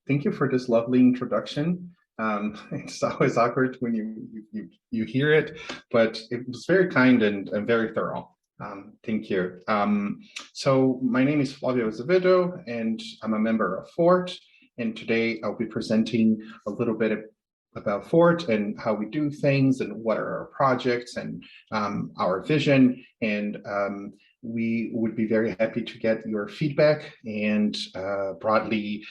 Thank you for this lovely introduction. It's always awkward when you hear it, but it was very kind and very thorough. Thank you. So my name is Flavio Azevedo, and I'm a member of FORRT. And today I'll be presenting a little bit about FORRT and how we do things and what are our projects and our vision. And we would be very happy to get your feedback and broadly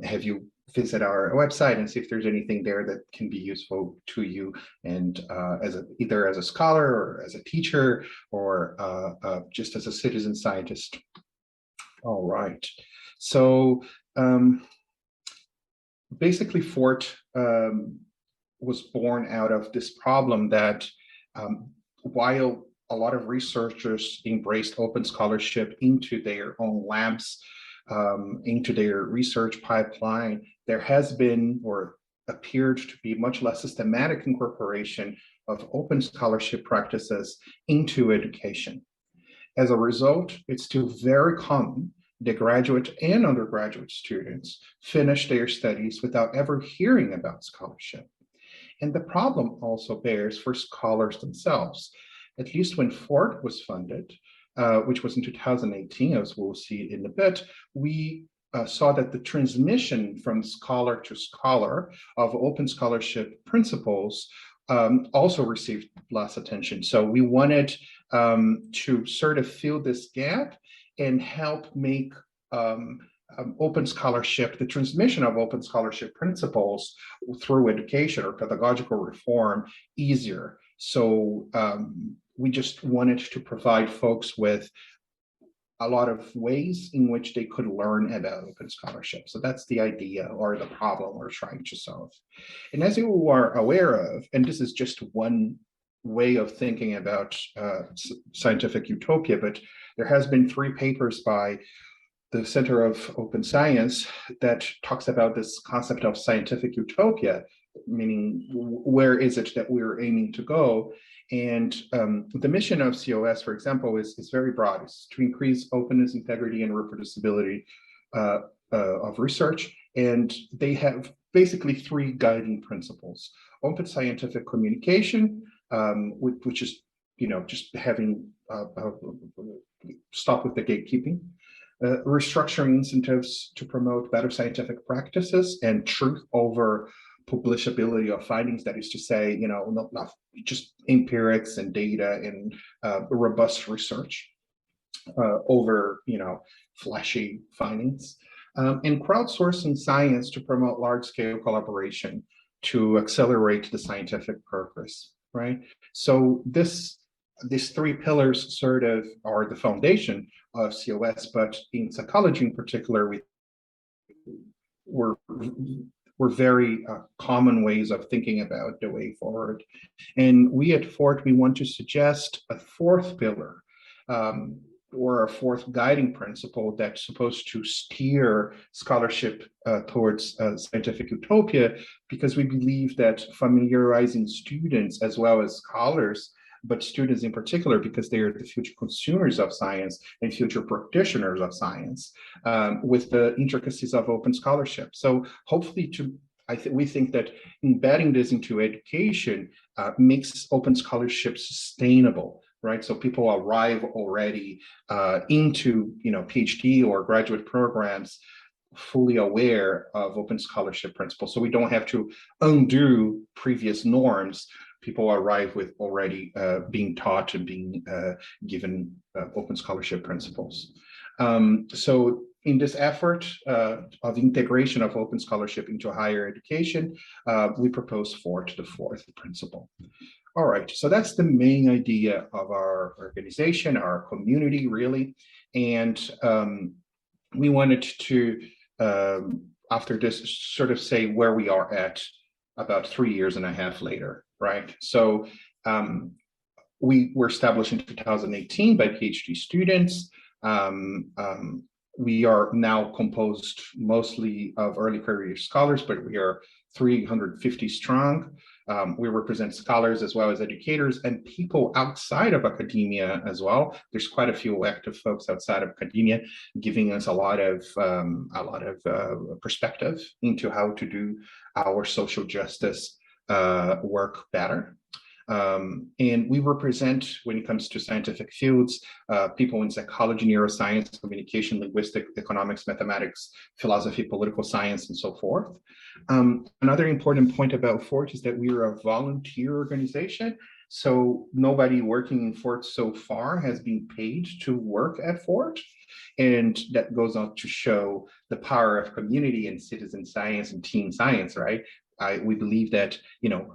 have you visit our website and see if there's anything there that can be useful to you and either as a scholar or as a teacher or just as a citizen scientist. All right, so basically FORRT was born out of this problem that while a lot of researchers embraced open scholarship into their own labs, into their research pipeline, there has been or appeared to be much less systematic incorporation of open scholarship practices into education. As a result, it's still very common that graduate and undergraduate students finish their studies without ever hearing about scholarship. And the problem also bears for scholars themselves. At least when FORRT was funded, which was in 2018, as we'll see in a bit, we saw that the transmission from scholar to scholar of open scholarship principles also received less attention. So we wanted to sort of fill this gap and help make open scholarship, the transmission of open scholarship principles through education or pedagogical reform easier. So we just wanted to provide folks with a lot of ways in which they could learn about open scholarship. So that's the idea or the problem we're trying to solve. And as you are aware of, and this is just one way of thinking about scientific utopia, but there has been 3 papers by the Center of Open Science that talks about this concept of scientific utopia, meaning where is it that we're aiming to go? And the mission of COS, for example, is very broad. It's to increase openness, integrity, and reproducibility of research. And they have basically 3 guiding principles: open scientific communication, which is, just having stop with the gatekeeping, restructuring incentives to promote better scientific practices and truth over publishability of findings. That is to say, not just empirics and data and robust research over, flashy findings, and crowdsourcing science to promote large-scale collaboration to accelerate the scientific progress, right? So these 3 pillars sort of are the foundation of COS, but in psychology in particular, were very common ways of thinking about the way forward. And we at FORRT, we want to suggest a 4th pillar, or a 4th guiding principle that's supposed to steer scholarship towards scientific utopia, because we believe that familiarizing students as well as scholars, but students in particular, because they are the future consumers of science and future practitioners of science, with the intricacies of open scholarship. So hopefully we think that embedding this into education makes open scholarship sustainable, right? So people arrive already into PhD or graduate programs fully aware of open scholarship principles. So we don't have to undo previous norms. People arrive with already being taught and being given open scholarship principles. So in this effort of integration of open scholarship into higher education, we propose FORRT, the 4th principle. All right, so that's the main idea of our organization, our community, really. And we wanted to, after this, sort of say where we are at about 3.5 years later, right? So we were established in 2018 by PhD students. We are now composed mostly of early career scholars, but we are 350 strong. We represent scholars as well as educators and people outside of academia as well. There's quite a few active folks outside of academia giving us a lot of perspective into how to do our social justice work better. And we represent, when it comes to scientific fields, people in psychology, neuroscience, communication, linguistics, economics, mathematics, philosophy, political science, and so forth. Another important point about FORRT is that we are a volunteer organization. So nobody working in FORRT so far has been paid to work at FORRT. And that goes on to show the power of community and citizen science and team science, right? We believe that,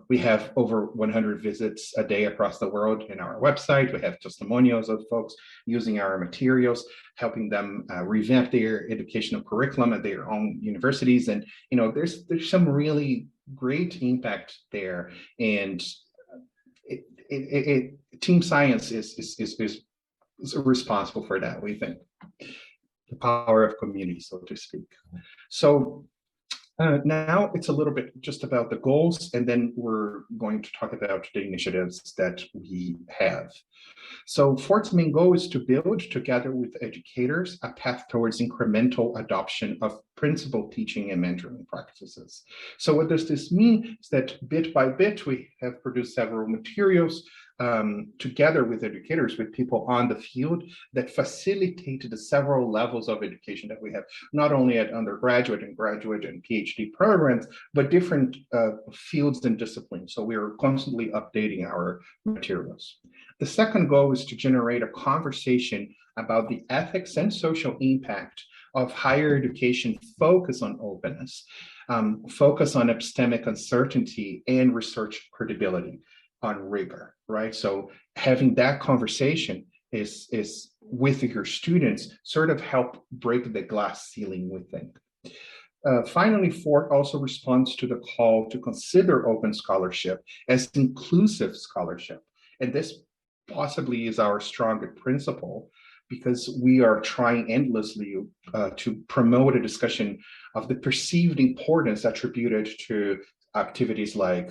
we have over 100 visits a day across the world in our website. We have testimonials of folks using our materials, helping them revamp their educational curriculum at their own universities. And, there's some really great impact there. And team science is responsible for that, we think. The power of community, so to speak. So now it's a little bit just about the goals, and then we're going to talk about the initiatives that we have. So FORRT's main goal is to build, together with educators, a path towards incremental adoption of principled teaching and mentoring practices. So what does this mean? Is that bit by bit, we have produced several materials together with educators, with people on the field, that facilitate the several levels of education that we have, not only at undergraduate and graduate and PhD programs, but different fields and disciplines. So we are constantly updating our materials. The second goal is to generate a conversation about the ethics and social impact of higher education focus on openness, focus on epistemic uncertainty and research credibility, on rigor, right? So having that conversation is with your students sort of help break the glass ceiling, we think. Finally, FORRT also responds to the call to consider open scholarship as inclusive scholarship. And this possibly is our strongest principle, because we are trying endlessly to promote a discussion of the perceived importance attributed to activities like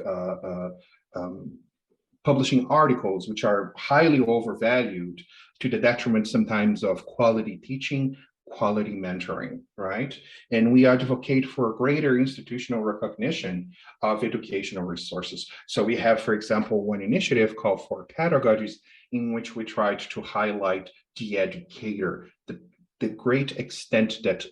publishing articles, which are highly overvalued to the detriment sometimes of quality teaching, quality mentoring, right? And we advocate for greater institutional recognition of educational resources. So we have, for example, one initiative called FORRT Pedagogies, in which we tried to highlight the educator, the great extent that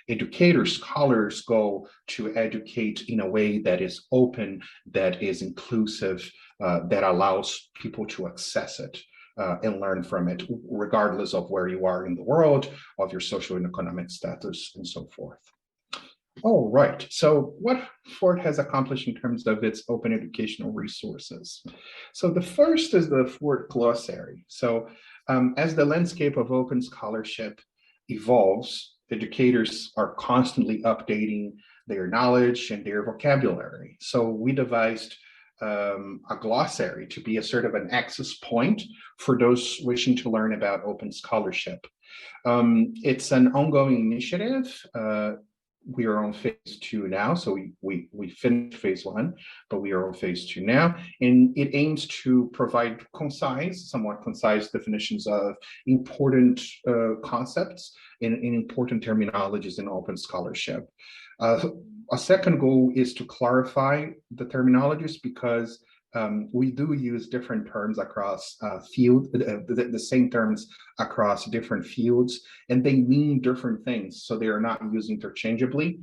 educators, scholars go to educate in a way that is open, that is inclusive, that allows people to access it and learn from it, regardless of where you are in the world, of your social and economic status, and so forth. All right, so what FORRT has accomplished in terms of its open educational resources. So the first is the FORRT glossary. So as the landscape of open scholarship evolves, educators are constantly updating their knowledge and their vocabulary. So we devised a glossary to be a sort of an access point for those wishing to learn about open scholarship. It's an ongoing initiative. We are on phase 2 now, so we finished phase 1, but we are on phase 2 now, and it aims to provide somewhat concise definitions of important concepts and important terminologies in open scholarship. A second goal is to clarify the terminologies, because we do use different terms across field, the same terms across different fields, and they mean different things, so they are not used interchangeably.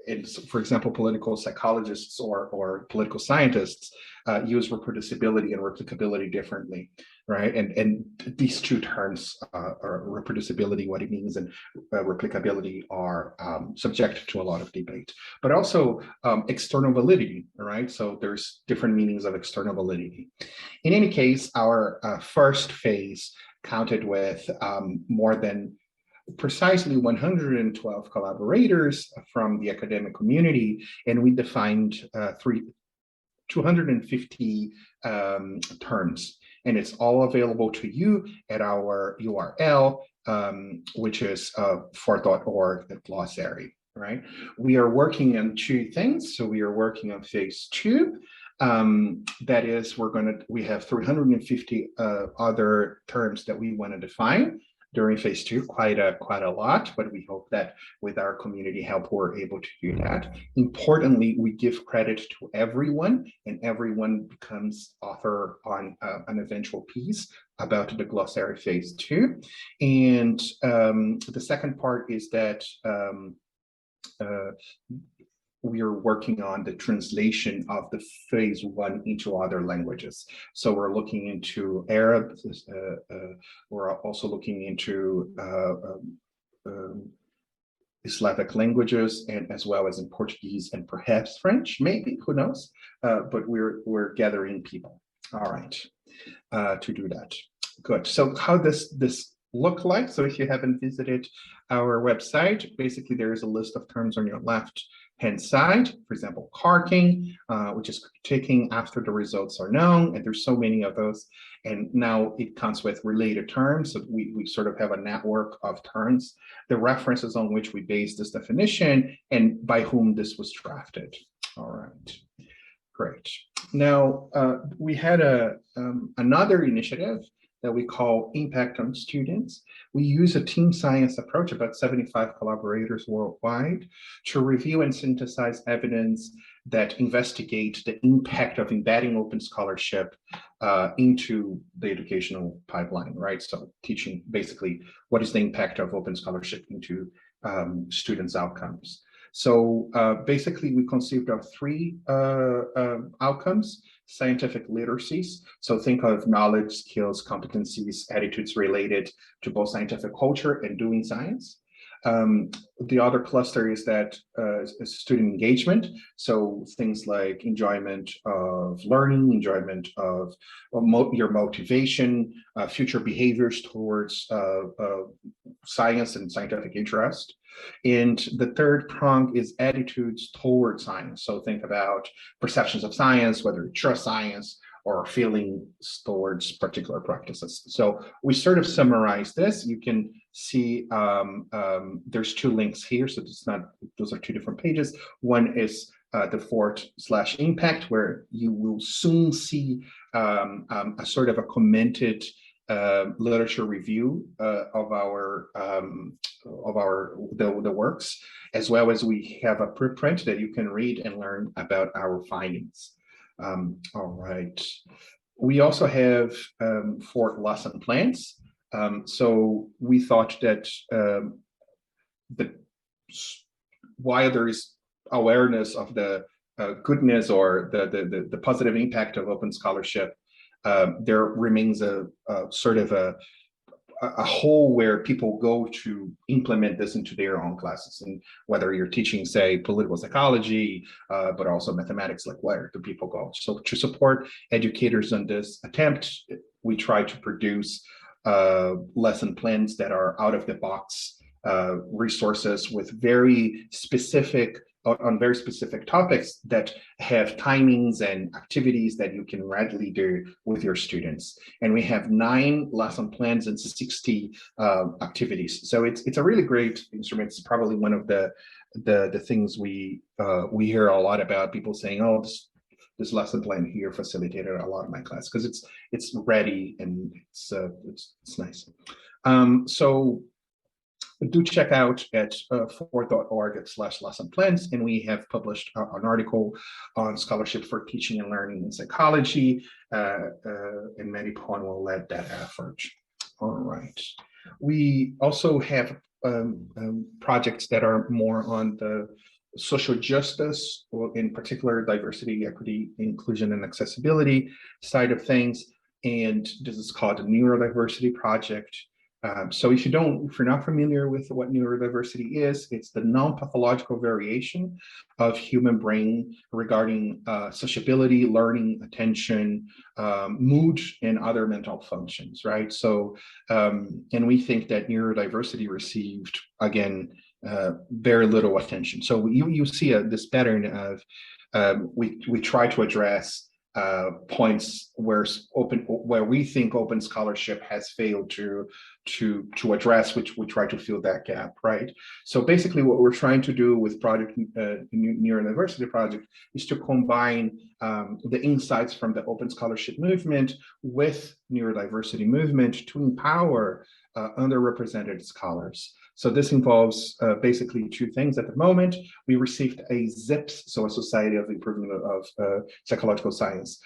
It's, for example, political psychologists or political scientists use reproducibility and replicability differently, right? And these two terms, are reproducibility, what it means, and replicability are subject to a lot of debate. But also external validity, right? So there's different meanings of external validity. In any case, our first phase counted with more than precisely 112 collaborators from the academic community, and we defined 250 terms, and it's all available to you at our URL, which is FORRT.org glossary. right? We are working on two things. So we are working on phase two. That is, we have 350 other terms that we want to define during phase two, quite a lot, but we hope that with our community help, we're able to do that. Importantly, we give credit to everyone, and everyone becomes author on an eventual piece about the glossary phase two. And the second part is that we are working on the translation of the phase one into other languages. So we're looking into Arab, we're also looking into Slavic languages, and as well as in Portuguese and perhaps French, maybe, who knows? But we're gathering people, all right, to do that. Good. So how does this look like? So if you haven't visited our website, basically there is a list of terms on your left-hand side. For example, carking, which is taking after the results are known, and there's so many of those. And now it comes with related terms. So we sort of have a network of terms, the references on which we base this definition, and by whom this was drafted. All right, great. Now, we had another initiative that we call Impact on Students. We use a team science approach, about 75 collaborators worldwide, to review and synthesize evidence that investigate the impact of embedding open scholarship into the educational pipeline, right? So teaching basically what is the impact of open scholarship into students' outcomes. So basically we conceived of three outcomes: scientific literacies. So think of knowledge, skills, competencies, attitudes related to both scientific culture and doing science. The other cluster is that student engagement. So things like enjoyment of learning, enjoyment of your motivation, future behaviors towards science and scientific interest. And the third prong is attitudes towards science. So think about perceptions of science, whether you trust science or feelings towards particular practices. So we sort of summarize this. You can see there's two links here. So it's not, those are two different pages. One is the FORRT/impact, where you will soon see a sort of a commented literature review of the works, as well as we have a preprint that you can read and learn about our findings. All right. We also have FORRT lesson plans. So we thought that while there is awareness of the goodness or the positive impact of open scholarship, there remains a sort of a hole where people go to implement this into their own classes. And whether you're teaching, say, political psychology, but also mathematics, like where do people go? So to support educators on this attempt, we try to produce lesson plans that are out of the box resources with very specific on very specific topics that have timings and activities that you can readily do with your students. And we have 9 lesson plans and 60 activities. So it's a really great instrument. It's probably one of the things we hear a lot about, people saying, oh, this lesson plan here facilitated a lot of my class, because it's ready and it's nice. So do check out at FORRT.org/lesson plans, and we have published an article on scholarship for teaching and learning in psychology, and Mary Pond will lead that effort. All right. We also have projects that are more on the social justice, or in particular diversity, equity, inclusion, and accessibility side of things, and this is called the Neurodiversity Project. So if you're not familiar with what neurodiversity is, it's the non-pathological variation of human brain regarding sociability, learning, attention, mood, and other mental functions, right? So, and we think that neurodiversity received, again, very little attention. So you see this pattern of we try to address points where we think open scholarship has failed to address, which we try to fill that gap, right? So basically what we're trying to do with project Neurodiversity Project is to combine the insights from the open scholarship movement with neurodiversity movement to empower underrepresented scholars. So this involves basically two things. At the moment, we received a ZIPS, so a Society of Improvement of Psychological Science,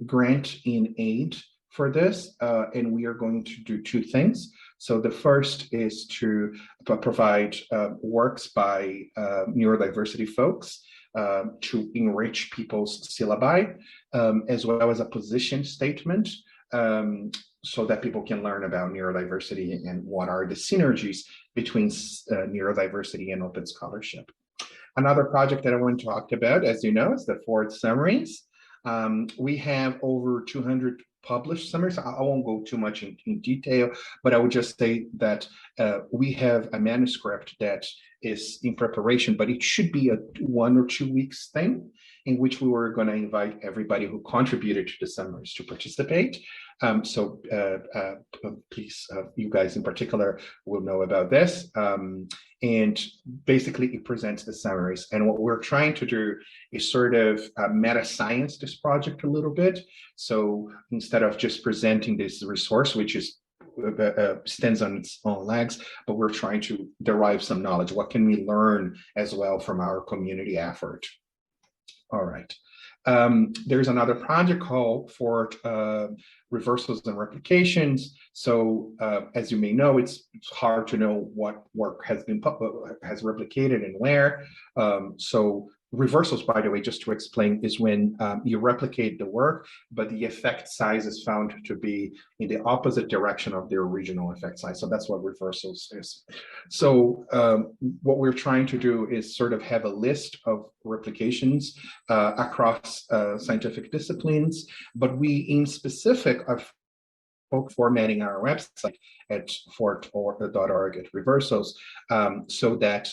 grant in aid for this, and we are going to do two things. So the first is to provide works by neurodiversity folks to enrich people's syllabi, as well as a position statement, so that people can learn about neurodiversity and what are the synergies between neurodiversity and open scholarship. Another project that I want to talk about, as you know, is the FORRT Summaries. We have over 200 published summaries. I won't go too much in detail, but I would just say that we have a manuscript that is in preparation, but it should be a 1 or 2 weeks thing, in which we were going to invite everybody who contributed to the summaries to participate. So please, you guys in particular will know about this. And basically it presents the summaries. And what we're trying to do is sort of meta science this project a little bit. So instead of just presenting this resource, which is stands on its own legs, but we're trying to derive some knowledge. What can we learn as well from our community effort? All right. There's another project called FORRT Reversals and Replications. So as you may know, it's hard to know what work has been replicated and where. So reversals, by the way, just to explain, is when you replicate the work, but the effect size is found to be in the opposite direction of the original effect size. So that's what reversals is. So what we're trying to do is sort of have a list of replications across scientific disciplines, but we in specific are formatting our website at FORRT.org at reversals, so that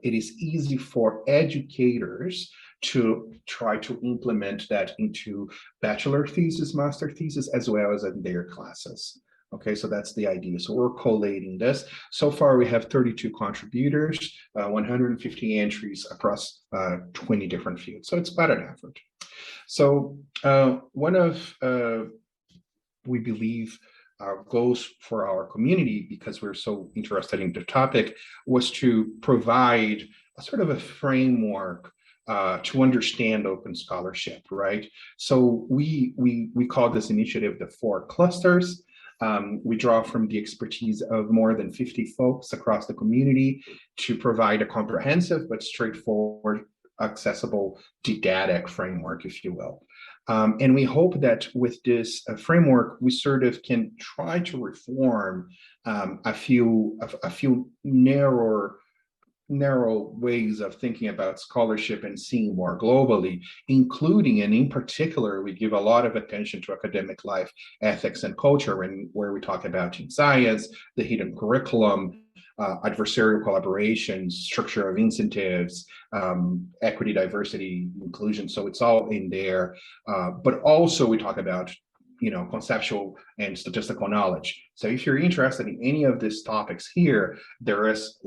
it is easy for educators to try to implement that into bachelor thesis, master thesis, as well as in their classes. Okay, so that's the idea. So we're collating this. So far, we have 32 contributors, 150 entries across 20 different fields. So it's quite an effort. So one of we believe our goals for our community, because we're so interested in the topic, was to provide a sort of a framework to understand open scholarship, right? So we call this initiative the 4 clusters. We draw from the expertise of more than 50 folks across the community to provide a comprehensive but straightforward, accessible, didactic framework, if you will. And we hope that with this framework, we sort of can try to reform a few narrow ways of thinking about scholarship and seeing more globally, including, and in particular, we give a lot of attention to academic life, ethics, and culture, and where we talk about team science, the hidden curriculum, adversarial collaboration, structure of incentives, equity, diversity, inclusion. So it's all in there. But also we talk about, conceptual and statistical knowledge. So if you're interested in any of these topics here, there is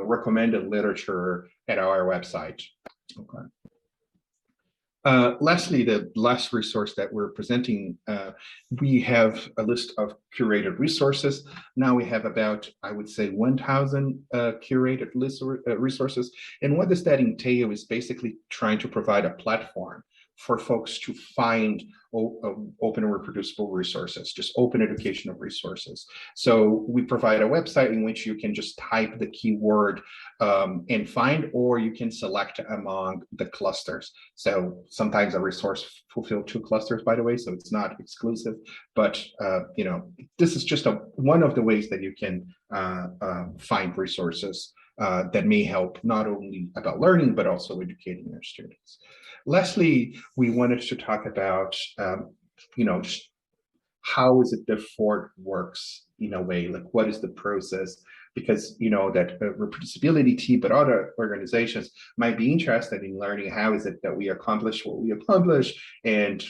recommended literature at our website. Okay. Lastly, the last resource that we're presenting, we have a list of curated resources. Now we have about, I would say, 1,000 curated resources. And what does that entail is basically trying to provide a platform for folks to find open and reproducible resources, just open educational resources. So we provide a website in which you can just type the keyword and find, or you can select among the clusters. So sometimes a resource fulfills 2 clusters, by the way, so it's not exclusive, but this is just one of the ways that you can find resources that may help not only about learning, but also educating your students. Lastly, we wanted to talk about, how is it that FORRT works in a way, like what is the process because you know that reproducibility team, but other organizations might be interested in learning how is it that we accomplish what we accomplish, and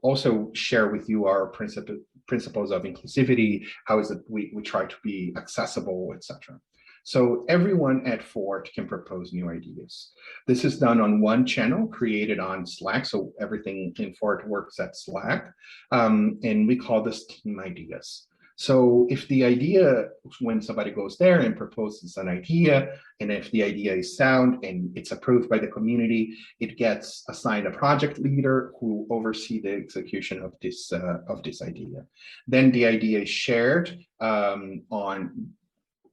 also share with you our principles of inclusivity, how is it we try to be accessible, etc. So everyone at FORRT can propose new ideas. This is done on one channel created on Slack, so everything in FORRT works at Slack, and we call this Team Ideas. So if the idea, when somebody goes there and proposes an idea, and if the idea is sound and it's approved by the community, it gets assigned a project leader who oversee the execution of this idea. Then the idea is shared on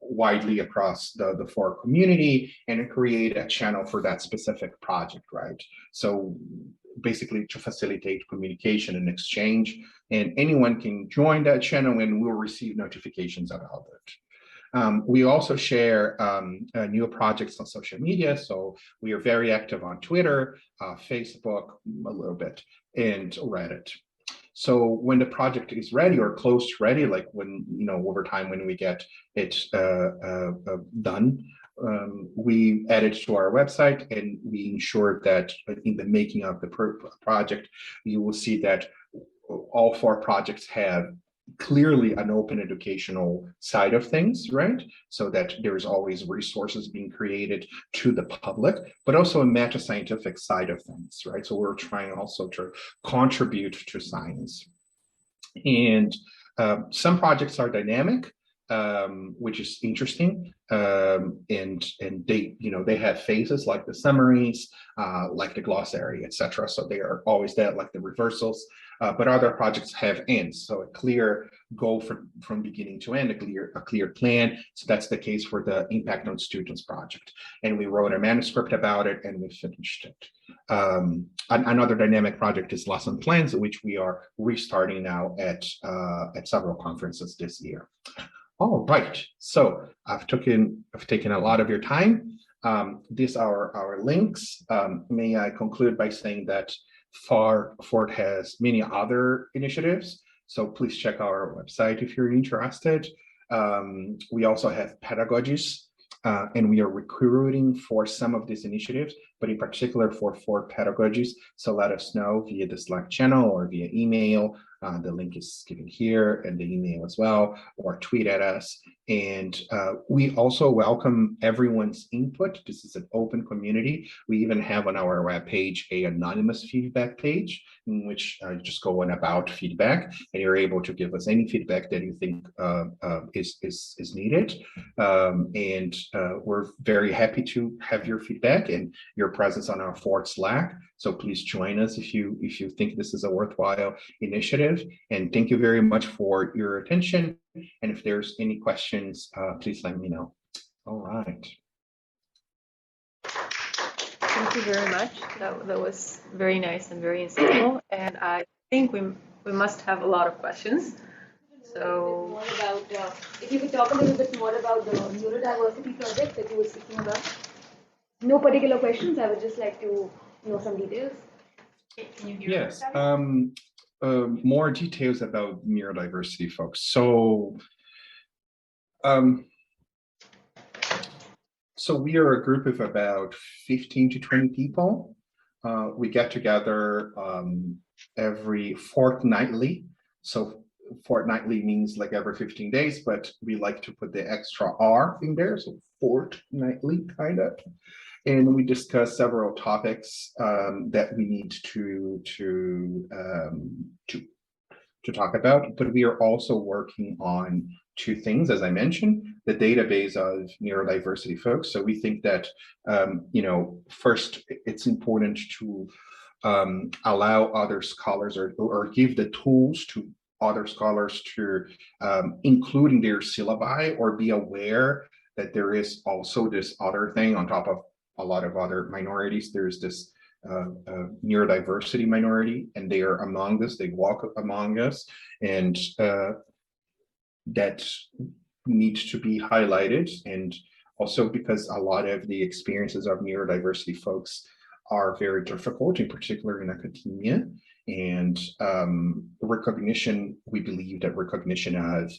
widely across the FORRT community and create a channel for that specific project, right? So basically to facilitate communication and exchange, and anyone can join that channel and will receive notifications about it. We also share new projects on social media. So we are very active on Twitter, Facebook, a little bit, and Reddit. So when the project is ready or close to ready, like when, you know, over time when we get it done, we add it to our website, and we ensure that in the making of the project, you will see that all 4 projects have clearly an open educational side of things, right? So that there's always resources being created to the public, but also a meta-scientific side of things, right? So we're trying also to contribute to science. And some projects are dynamic, which is interesting, and they, you know, they have phases like the summaries, like the glossary, etc. So they are always there, like the reversals. But other projects have ends, so a clear goal from beginning to end, a clear plan. So that's the case for the Impact on Students project. And we wrote a manuscript about it, and we finished it. Another dynamic project is lesson plans, which we are restarting now at several conferences this year. All right, so I've taken a lot of your time. These are our links. May I conclude by saying that FORRT has many other initiatives, so please check our website if you're interested. We also have pedagogies, and we are recruiting for some of these initiatives, but in particular for pedagogies. So let us know via the Slack channel or via email. The link is given here, and the email as well, or tweet at us. And we also welcome everyone's input. This is an open community. We even have on our webpage an anonymous feedback page in which you just go on about feedback, and you're able to give us any feedback that you think is needed. And we're very happy to have your feedback and your presence on our FORRT Slack. So please join us if you think this is a worthwhile initiative. And thank you very much for your attention. And if there's any questions, please let me know. All right. Thank you very much. That was very nice and very insightful. And I think we must have a lot of questions. So more about, if you could talk a little bit more about the neurodiversity project that you were speaking about. No particular questions. I would just like to know some details. Can you hear Yes. More details about neurodiversity, folks. So, so we are a group of about 15 to 20 people. We get together every fortnightly. So fortnightly means like every 15 days, but we like to put the extra R in there, so fortnightly kind of. And we discuss several topics that we need to talk about. But we are also working on 2 things, as I mentioned: the database of neurodiversity folks. So we think that you know, first it's important to allow other scholars or give the tools to other scholars to include in their syllabi, or be aware that there is also this other thing on top of a lot of other minorities. There's this neurodiversity minority, and they are among us, they walk among us, and that needs to be highlighted. And also because a lot of the experiences of neurodiversity folks are very difficult, in particular in academia. And recognition, we believe that recognition of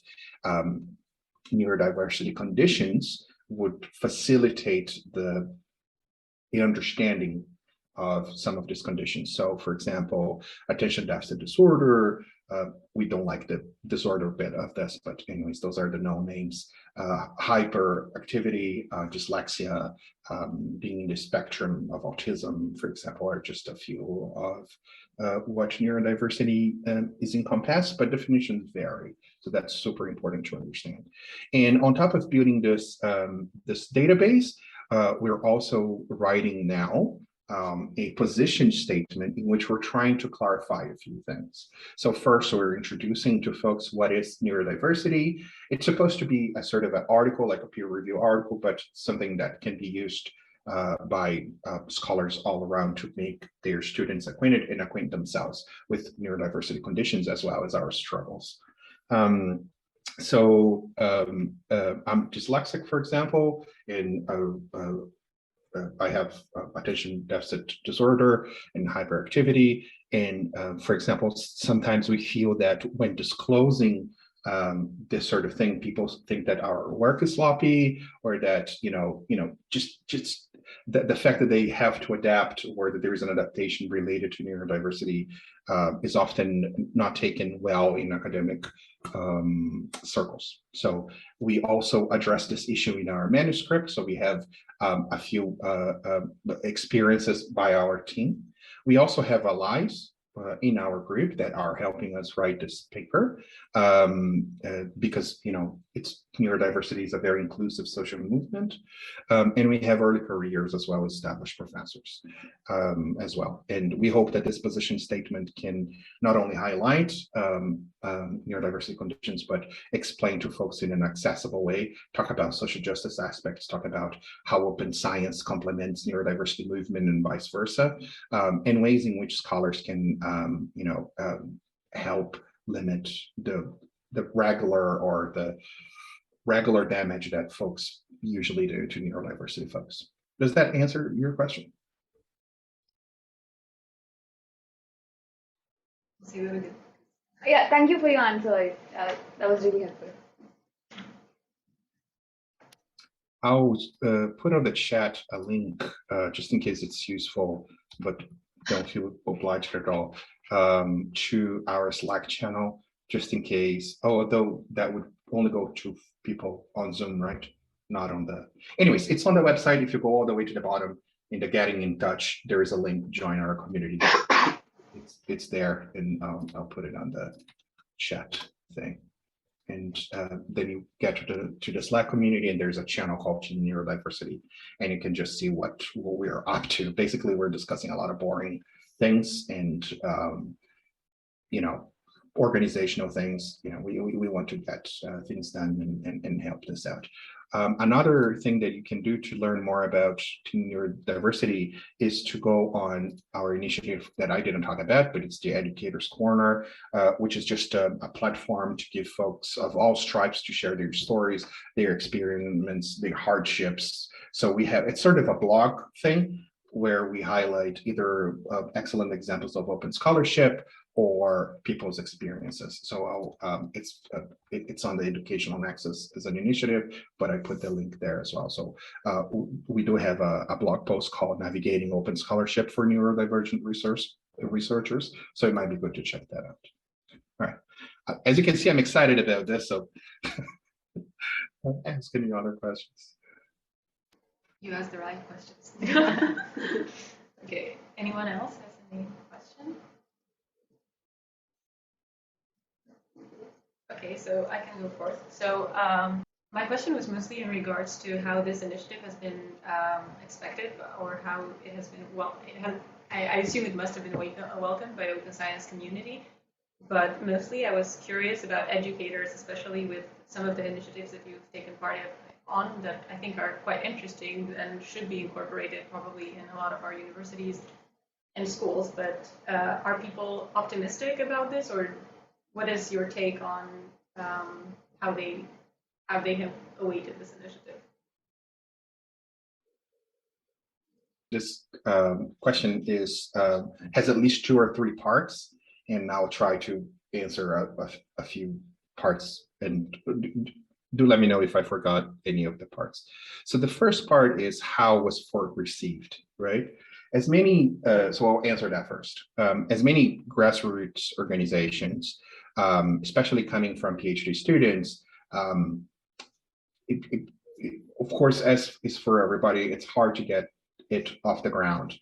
neurodiversity conditions would facilitate the understanding of some of these conditions. So, for example, attention deficit disorder, we don't like the disorder bit of this, but anyways, those are the known names. Hyperactivity, dyslexia, being in the spectrum of autism, for example, are just a few of what neurodiversity is encompassed, but definitions vary. So that's super important to understand. And on top of building this, this database, we're also writing now a position statement in which we're trying to clarify a few things. So first, we're introducing to folks what is neurodiversity. It's supposed to be a sort of an article, like a peer review article, but something that can be used by scholars all around to make their students acquainted and acquaint themselves with neurodiversity conditions as well as our struggles. I'm dyslexic, for example, and I have attention deficit disorder and hyperactivity. And for example, sometimes we feel that when disclosing this sort of thing, people think that our work is sloppy, or that just the fact that they have to adapt, or that there is an adaptation related to neurodiversity is often not taken well in academic circles. So we also address this issue in our manuscript. So we have a few experiences by our team. We also have allies in our group that are helping us write this paper because it's neurodiversity is a very inclusive social movement, and we have early careers as well as established professors as well. And we hope that this position statement can not only highlight neurodiversity conditions, but explain to folks in an accessible way, talk about social justice aspects, talk about how open science complements neurodiversity movement and vice versa, and ways in which scholars can help limit the regular damage that folks usually do to neurodiversity folks. Does that answer your question? Yeah, thank you for your answer. That was really helpful. I'll put on the chat a link just in case it's useful, but don't feel obliged at all, to our Slack channel, just in case, although that would only go to people on Zoom, right? Not on the, anyways, it's on the website. If you go all the way to the bottom in the getting in touch, there is a link, join our community. It's there, and I'll put it on the chat thing. And then you get to the Slack community, and there's a channel called Team Neurodiversity, and you can just see what we're up to. Basically, we're discussing a lot of boring things and organizational things. We want to get things done and help this out. Another thing that you can do to learn more about teen neurodiversity is to go on our initiative that I didn't talk about, but it's the Educators Corner, which is just a platform to give folks of all stripes to share their stories, their experiments, their hardships. So we have, it's sort of a blog thing where we highlight either excellent examples of open scholarship or people's experiences. So it's on the Educational Nexus as an initiative, but I put the link there as well. So we do have a blog post called Navigating Open Scholarship for Neurodivergent Researchers. So it might be good to check that out. All right. As you can see, I'm excited about this. So ask any other questions. You asked the right questions. Okay. Anyone else has any question? Okay, so I can go forth. So my question was mostly in regards to how this initiative has been expected, or how it has been, well, I assume it must have been welcomed by the open science community, but mostly I was curious about educators, especially with some of the initiatives that you've taken part on that I think are quite interesting and should be incorporated probably in a lot of our universities and schools. But are people optimistic about this, or what is your take on how they have awaited this initiative? This question has at least 2 or 3 parts, and I'll try to answer a few parts. And do let me know if I forgot any of the parts. So the first part is, how was FORRT received, right? As many, so I'll answer that first. As many grassroots organizations, especially coming from PhD students, of course, as is for everybody, it's hard to get it off the ground,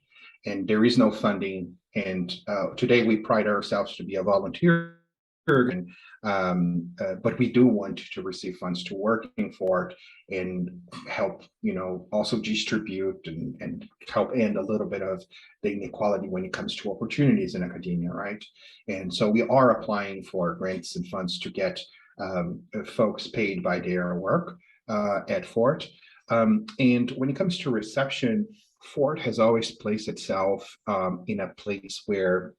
and there is no funding. And today we pride ourselves to be a volunteer, but we do want to receive funds to working for it and help, also distribute and help end a little bit of the inequality when it comes to opportunities in academia, right? And so we are applying for grants and funds to get folks paid by their work at FORRT. And when it comes to reception, FORRT has always placed itself in a place where,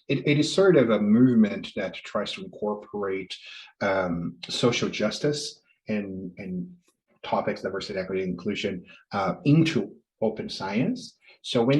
it is sort of a movement that tries to incorporate social justice and topics, diversity, equity, inclusion into open science. So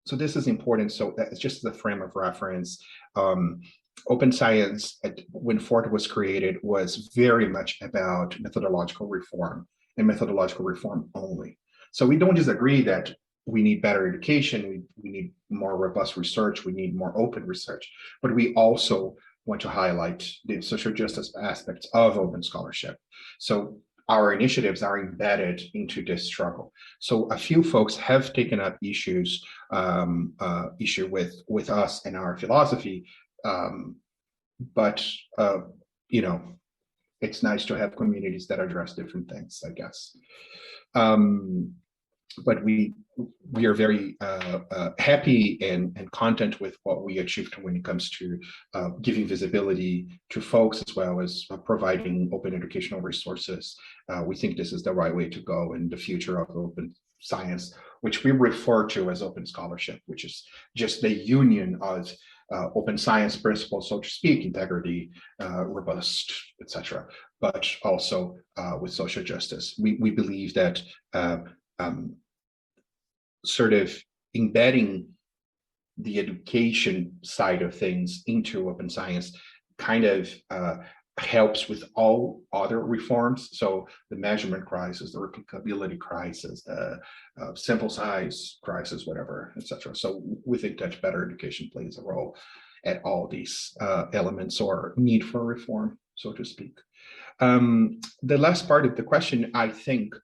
so this is important. So that's just the frame of reference. Open science, when FORRT was created, was very much about methodological reform and methodological reform only. So we don't disagree that we need better education, we need more robust research, we need more open research, but we also want to highlight the social justice aspects of open scholarship. So our initiatives are embedded into this struggle. So a few folks have taken up issue with us and our philosophy, but it's nice to have communities that address different things, I guess. But we are very happy and content with what we achieved when it comes to giving visibility to folks, as well as providing open educational resources. We think this is the right way to go in the future of open science, which we refer to as open scholarship, which is just the union of open science principles, so to speak, integrity, robust, etc., but also with social justice. We believe that sort of embedding the education side of things into open science kind of helps with all other reforms. So the measurement crisis, the replicability crisis, the sample size crisis, whatever, etc. So we think that better education plays a role at all these elements or need for reform, so to speak. The last part of the question, I think,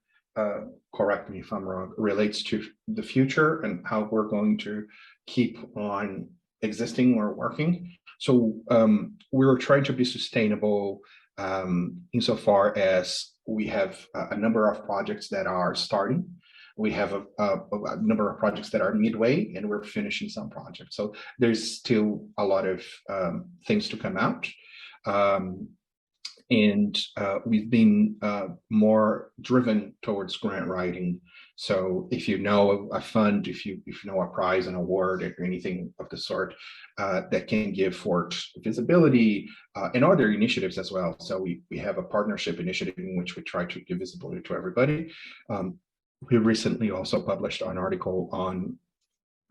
correct me if I'm wrong, relates to the future and how we're going to keep on existing or working. So we're trying to be sustainable insofar as we have a number of projects that are starting. We have a number of projects that are midway, and we're finishing some projects. So there's still a lot of things to come out. And we've been more driven towards grant writing. So if you know a fund, if you know a prize, an award, or anything of the sort that can give FORRT visibility and other initiatives as well. So we have a partnership initiative in which we try to give visibility to everybody. We recently also published an article on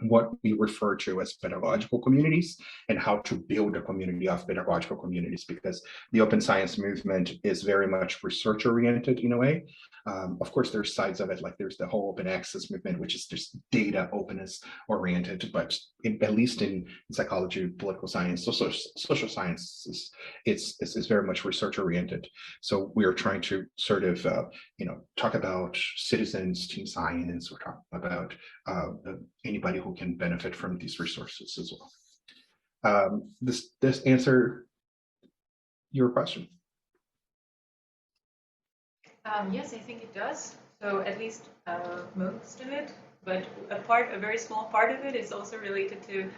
what we refer to as pedagogical communities and how to build a community of pedagogical communities, because the open science movement is very much research oriented in a way. Of course, there's sides of it, like there's the whole open access movement, which is just data openness oriented, but at least in psychology, political science, social sciences, it's very much research oriented. So we are trying to sort of, talk about citizens, team science, or talk about anybody who can benefit from these resources as well. This answer your question? Yes, I think it does. So at least most of it, but a very small part of it is also related to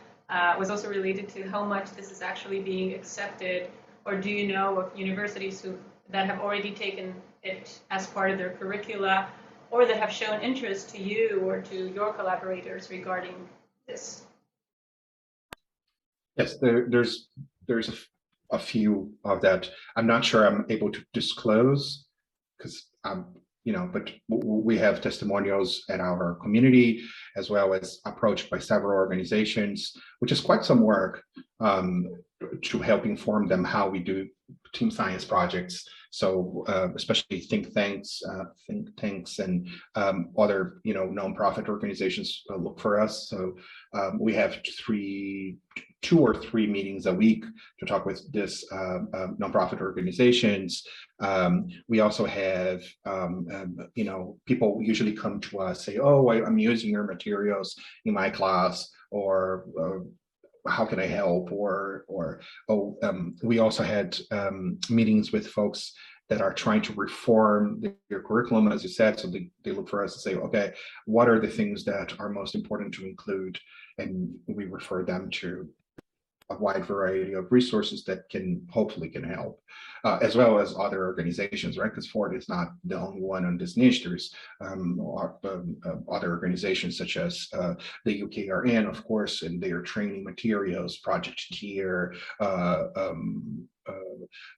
how much this is actually being accepted. Or do you know of universities that have already taken it as part of their curricula, or that have shown interest to you or to your collaborators regarding this? Yes, there's a few of that. I'm not sure I'm able to disclose because but we have testimonials at our community, as well as approached by several organizations, which is quite some work. to help inform them how we do team science projects. So especially think tanks and other nonprofit organizations look for us. So we have 2 or 3 meetings a week to talk with this nonprofit organizations. We also have people usually come to us, say, oh, I'm using your materials in my class, or how can I help? We also had meetings with folks that are trying to reform their curriculum, as you said. So they look for us to say, okay, what are the things that are most important to include? And we refer them to a wide variety of resources that hopefully can help, as well as other organizations, right? Because FORRT is not the only one on this niche. There's other organizations such as the UKRN, of course, and their training materials, BordeauxTea,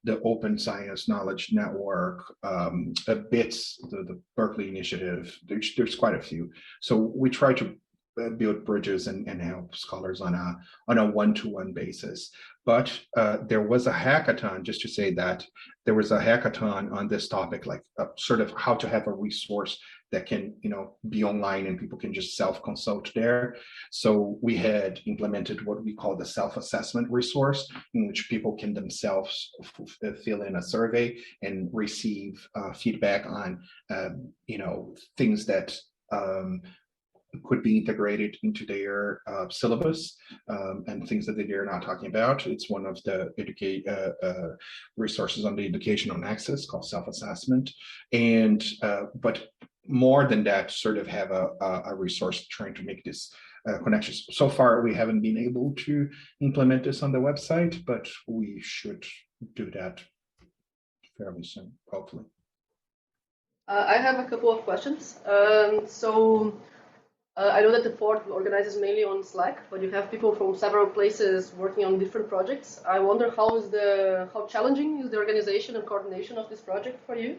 the Open Science Knowledge Network, BITS, the Berkeley Initiative. There's quite a few. So we try to build bridges and help scholars on a one-to-one basis. But there was a hackathon, just to say that there was a hackathon on this topic, like sort of how to have a resource that can be online and people can just self-consult there. So we had implemented what we call the self-assessment resource, in which people can themselves fill in a survey and receive feedback on things that could be integrated into their syllabus, and things that they're not talking about. It's one of the resources on the educational nexus called self-assessment. And but more than that, sort of have a resource trying to make this connections. So far, we haven't been able to implement this on the website, but we should do that fairly soon, hopefully. I have a couple of questions. I know that the FORRT organizes mainly on Slack, but you have people from several places working on different projects. I wonder how challenging is the organization and coordination of this project for you?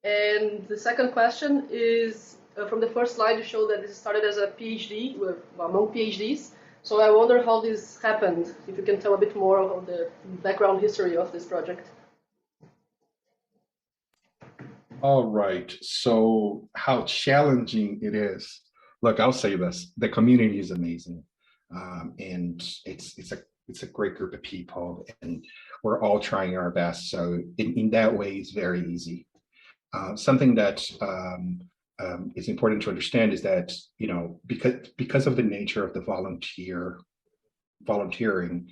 And the second question is, from the first slide, you showed that this started as a PhD, among PhDs. So I wonder how this happened, if you can tell a bit more of the background history of this project. All right, so how challenging it is. Look, I'll say this: the community is amazing, and it's a great group of people, and we're all trying our best. So in that way, it's very easy. Something that is important to understand is that because of the nature of the volunteering,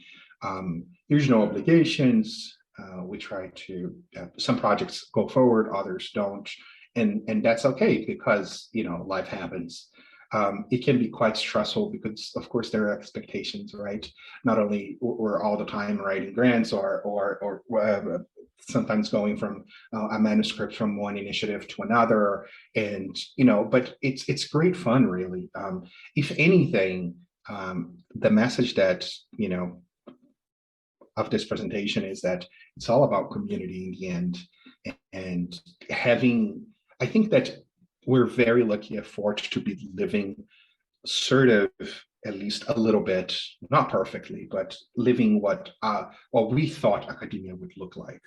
there's no obligations. We try to some projects go forward, others don't, and that's okay, because life happens. It can be quite stressful because, of course, there are expectations, right? Not only we're all the time writing grants or sometimes going from a manuscript from one initiative to another, and but it's great fun, really. If anything, the message that of this presentation is that it's all about community in the end, and I think that we're very lucky at FORRT to be living sort of, at least a little bit, not perfectly, but living what we thought academia would look like,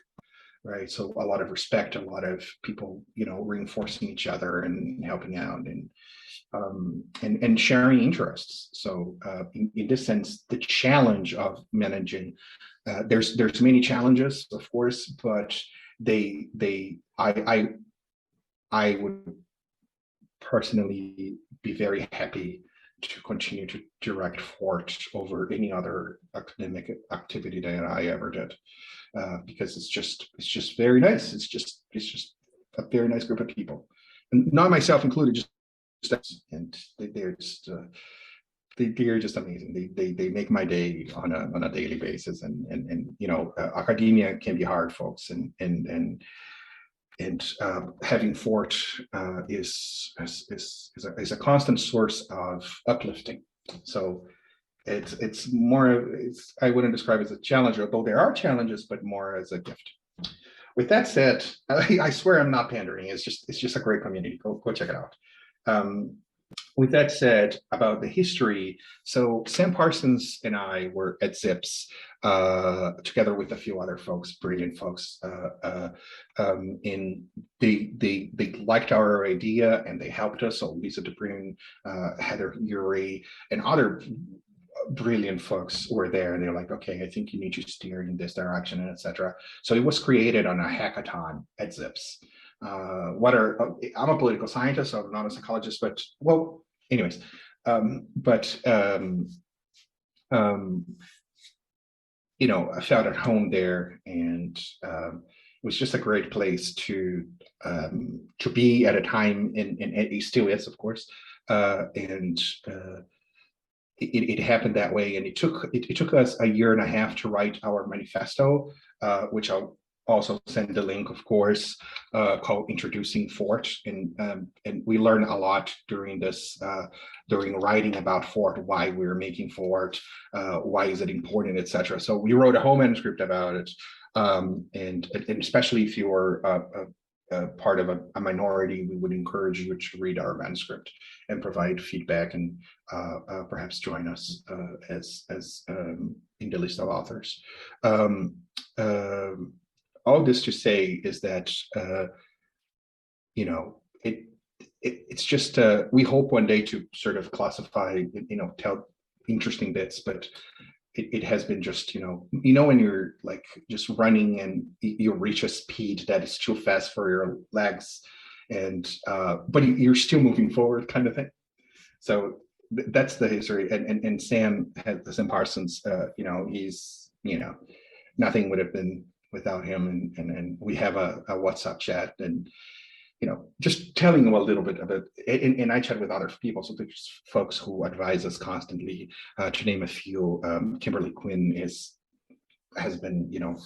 right? So a lot of respect, a lot of people, reinforcing each other and helping out, and sharing interests. So in this sense, the challenge of managing, there's many challenges, of course, but I would personally be very happy to continue to direct FORRT over any other academic activity that I ever did, because it's just very nice. It's just a very nice group of people, and not myself included. And they're just amazing. They make my day on a daily basis, and academia can be hard, folks, and having FORRT is a constant source of uplifting. So it's more, I wouldn't describe it as a challenge, although there are challenges, but more as a gift. With that said, I swear I'm not pandering. It's just a great community. Go check it out. with that said, about the history, so Sam Parsons and I were at Zips together with a few other folks, brilliant folks, and they liked our idea and they helped us. So Lisa DeBruyne, Heather Urey, and other brilliant folks were there, and they're like, okay, I think you need to steer in this direction, and etc. So it was created on a hackathon at Zips. I'm a political scientist, so I'm not a psychologist, but well, anyways, you know, I felt at home there, and it was just a great place to be at a time, and it still is, of course, and it happened that way, and it took us a year and a half to write our manifesto, which I'll also send the link, of course, called Introducing FORRT, and we learned a lot during this, during writing about FORRT, why we're making FORRT, why is it important, etc. So we wrote a whole manuscript about it, and especially if you're part of a minority, we would encourage you to read our manuscript and provide feedback, and perhaps join us as in the list of authors. All this to say is that you know, it's just we hope one day to sort of classify, you know, tell interesting bits, but it has been just, you know, when you're like just running and you reach a speed that is too fast for your legs, and but you're still moving forward, kind of thing. So that's the history. And Sam Parsons, you know, he's, you know, nothing would have been without him, and we have a WhatsApp chat, and you know, just telling them a little bit about it, and I chat with other people, so there's folks who advise us constantly. To name a few, Kimberly Quinn has been, you know,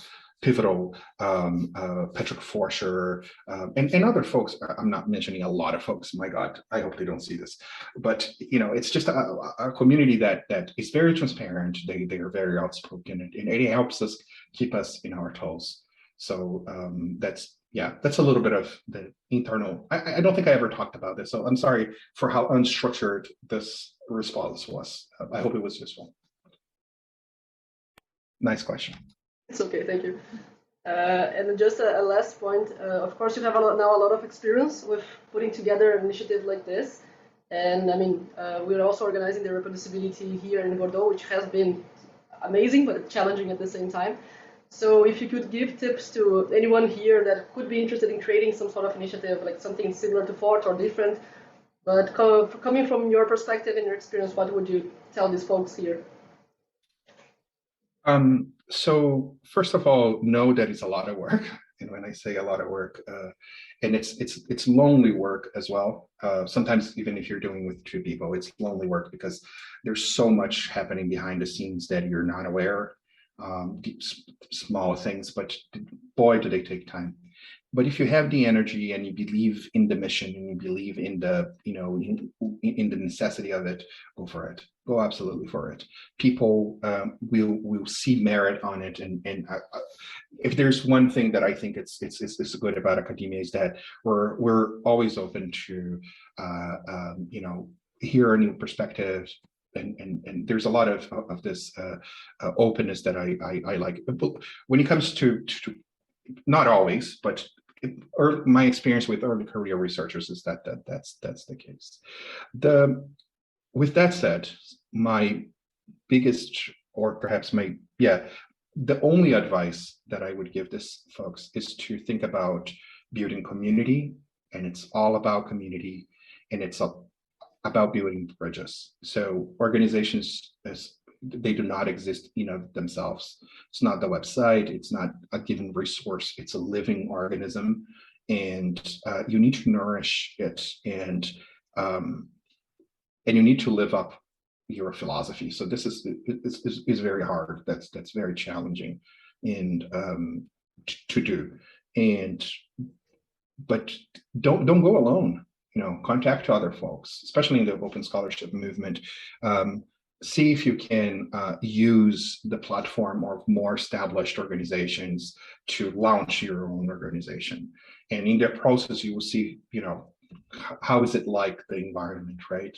pivotal, Patrick Forscher, and other folks. I'm not mentioning a lot of folks. My God, I hope they don't see this. But you know, it's just a community that is very transparent. They are very outspoken, and it helps us keep us in our toes. So that's a little bit of the internal. I don't think I ever talked about this, so I'm sorry for how unstructured this response was. I hope it was useful. Nice question. It's okay, thank you. And just a last point, of course you have now a lot of experience with putting together an initiative like this. And I mean, we're also organizing the reproducibility here in Bordeaux, which has been amazing, but challenging at the same time. So if you could give tips to anyone here that could be interested in creating some sort of initiative, like something similar to FORRT or different, but coming from your perspective and your experience, what would you tell these folks here? So first of all, know that it's a lot of work. And when I say a lot of work, and it's lonely work as well. Sometimes even if you're doing with two people, it's lonely work because there's so much happening behind the scenes that you're not aware. Small things, but boy, do they take time. But if you have the energy and you believe in the mission and you believe in the, you know, in the necessity of it, go for it. Go absolutely for it. People will see merit on it, and if there's one thing that I think it's good about academia is that we're always open to you know, hear a new perspective. And there's a lot of this openness that I like. But when it comes to not always, but my experience with early career researchers is that's the case. With that said, my biggest, or perhaps the only advice that I would give this folks is to think about building community, and it's all about community, and it's about building bridges. So organizations, they do not exist in of themselves. It's not the website, it's not a given resource, it's a living organism, and you need to nourish it, and you need to live up your philosophy. So this is very hard. That's very challenging and to do. But don't go alone. You know, contact other folks, especially in the open scholarship movement. See if you can use the platform of more established organizations to launch your own organization. And in that process, you will see, you know, how is it like the environment, right?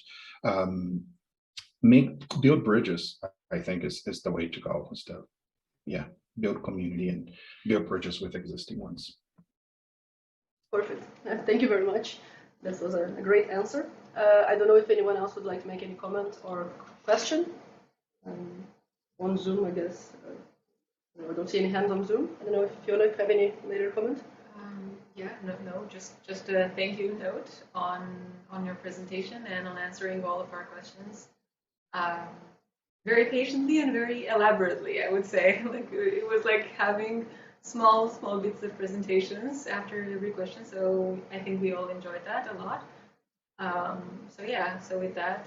Build bridges, I think is the way to go. Is to, yeah, build community and build bridges with existing ones. Perfect. Thank you very much. This was a great answer. I don't know if anyone else would like to make any comment or question. On Zoom, I guess. I don't see any hands on Zoom. I don't know if Fiona, have any later comment? Yeah, no, just a thank you note on your presentation and on answering all of our questions. Very patiently and very elaborately, I would say. Like it was like having small bits of presentations after every question. So I think we all enjoyed that a lot. So yeah, so with that,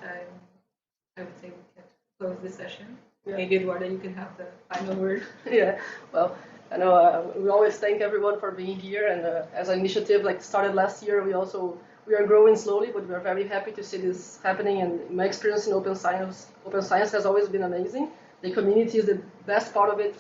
I would say we could close this session. Yeah. Maybe Eduardo, you can have the final word. Yeah, well, I know we always thank everyone for being here, and as an initiative like started last year, we are growing slowly, but we are very happy to see this happening. And my experience in open science has always been amazing. The community is the best part of it